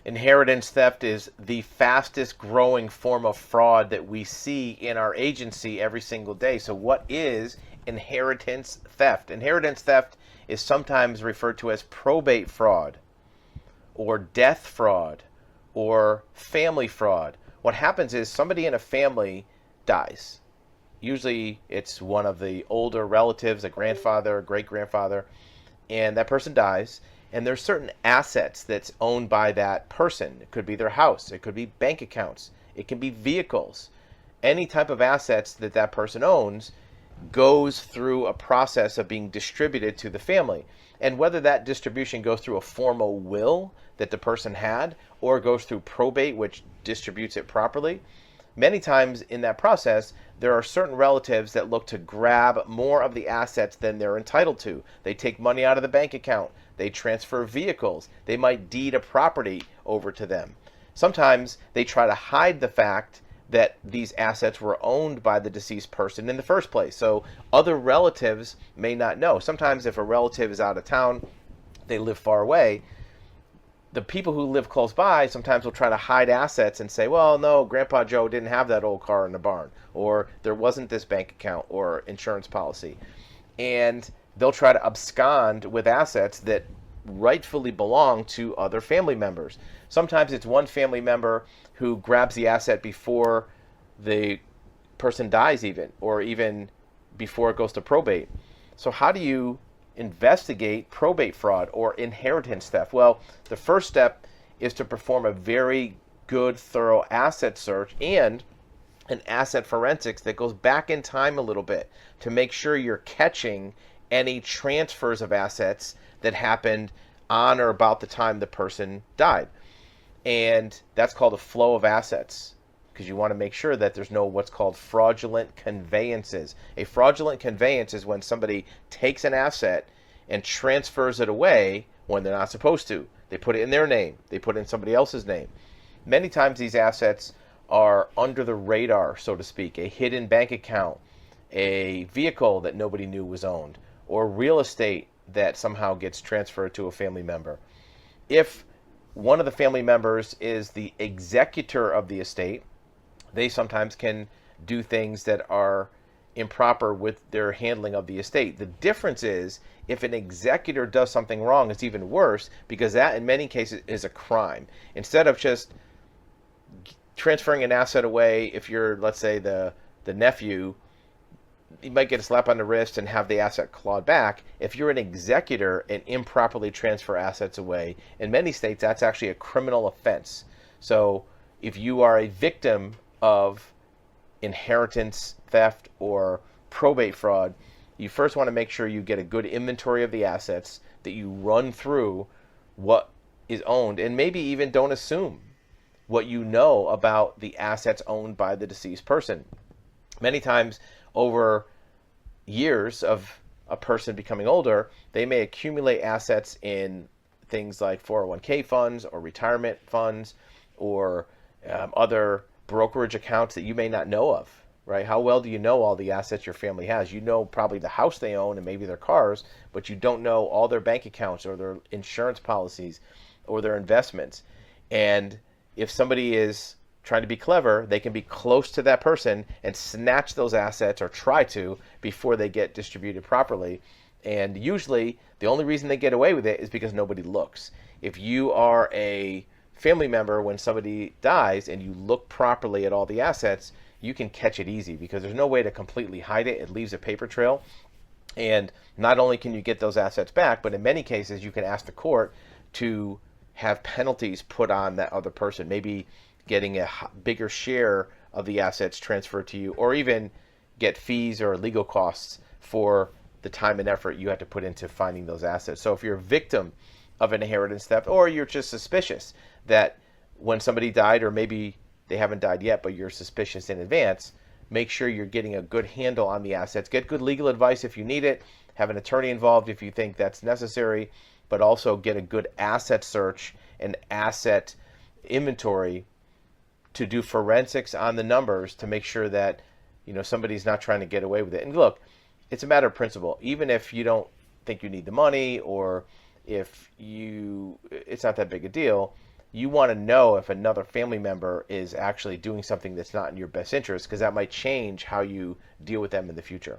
Inheritance theft is the fastest growing form of fraud that we see in our agency every single day. So, what is inheritance theft? Inheritance theft is sometimes referred to as probate fraud or death fraud or family fraud. What happens is somebody in a family dies. Usually it's one of the older relatives, a grandfather, a great grandfather, and that person dies. And there's certain assets that's owned by that person. It could be their house, it could be bank accounts, it can be vehicles. Any type of assets that that person owns goes through a process of being distributed to the family. And whether that distribution goes through a formal will that the person had or goes through probate, which distributes it properly, many times in that process, there are certain relatives that look to grab more of the assets than they're entitled to. They take money out of the bank account. They transfer vehicles. They might deed a property over to them. Sometimes they try to hide the fact that these assets were owned by the deceased person in the first place. So other relatives may not know. Sometimes if a relative is out of town, they live far away, the people who live close by sometimes will try to hide assets and say, well, no, Grandpa Joe didn't have that old car in the barn, or there wasn't this bank account or insurance policy. And they'll try to abscond with assets that rightfully belong to other family members. Sometimes it's one family member who grabs the asset before the person dies even, or even before it goes to probate. So how do you investigate probate fraud or inheritance theft? Well, the first step is to perform a very good, thorough asset search and an asset forensics that goes back in time a little bit to make sure you're catching any transfers of assets that happened on or about the time the person died. And that's called a flow of assets, because you want to make sure that there's no what's called fraudulent conveyances. A fraudulent conveyance is when somebody takes an asset and transfers it away when they're not supposed to. They put it in their name. They put it in somebody else's name. Many times these assets are under the radar, so to speak. A hidden bank account, a vehicle that nobody knew was owned, or real estate that somehow gets transferred to a family member. If one of the family members is the executor of the estate, they sometimes can do things that are improper with their handling of the estate. The difference is if an executor does something wrong, it's even worse, because that in many cases is a crime. Instead of just transferring an asset away, if you're, let's say, the nephew, you might get a slap on the wrist and have the asset clawed back. If you're an executor and improperly transfer assets away, in many states that's actually a criminal offense. So if you are a victim of inheritance theft or probate fraud, you first want to make sure you get a good inventory of the assets, that you run through what is owned, and maybe even don't assume what you know about the assets owned by the deceased person. Many times over years of a person becoming older, they may accumulate assets in things like 401k funds or retirement funds or other brokerage accounts that you may not know of, right? How well do you know all the assets your family has? You know probably the house they own and maybe their cars, but you don't know all their bank accounts or their insurance policies or their investments. And if somebody is trying to be clever, they can be close to that person and snatch those assets, or try to, before they get distributed properly. And usually the only reason they get away with it is because nobody looks. If you are a family member, when somebody dies and you look properly at all the assets, you can catch it easy, because there's no way to completely hide it. It leaves a paper trail. And not only can you get those assets back, but in many cases you can ask the court to have penalties put on that other person, maybe getting a bigger share of the assets transferred to you, or even get fees or legal costs for the time and effort you had to put into finding those assets. So if you're a victim of an inheritance theft, or you're just suspicious that when somebody died, or maybe they haven't died yet, but you're suspicious in advance, make sure you're getting a good handle on the assets. Get good legal advice if you need it. Have an attorney involved if you think that's necessary, but also get a good asset search and asset inventory to do forensics on the numbers to make sure that, you know, somebody's not trying to get away with it. And look, it's a matter of principle. Even if you don't think you need the money, or if it's not that big a deal, you want to know if another family member is actually doing something that's not in your best interest, because that might change how you deal with them in the future.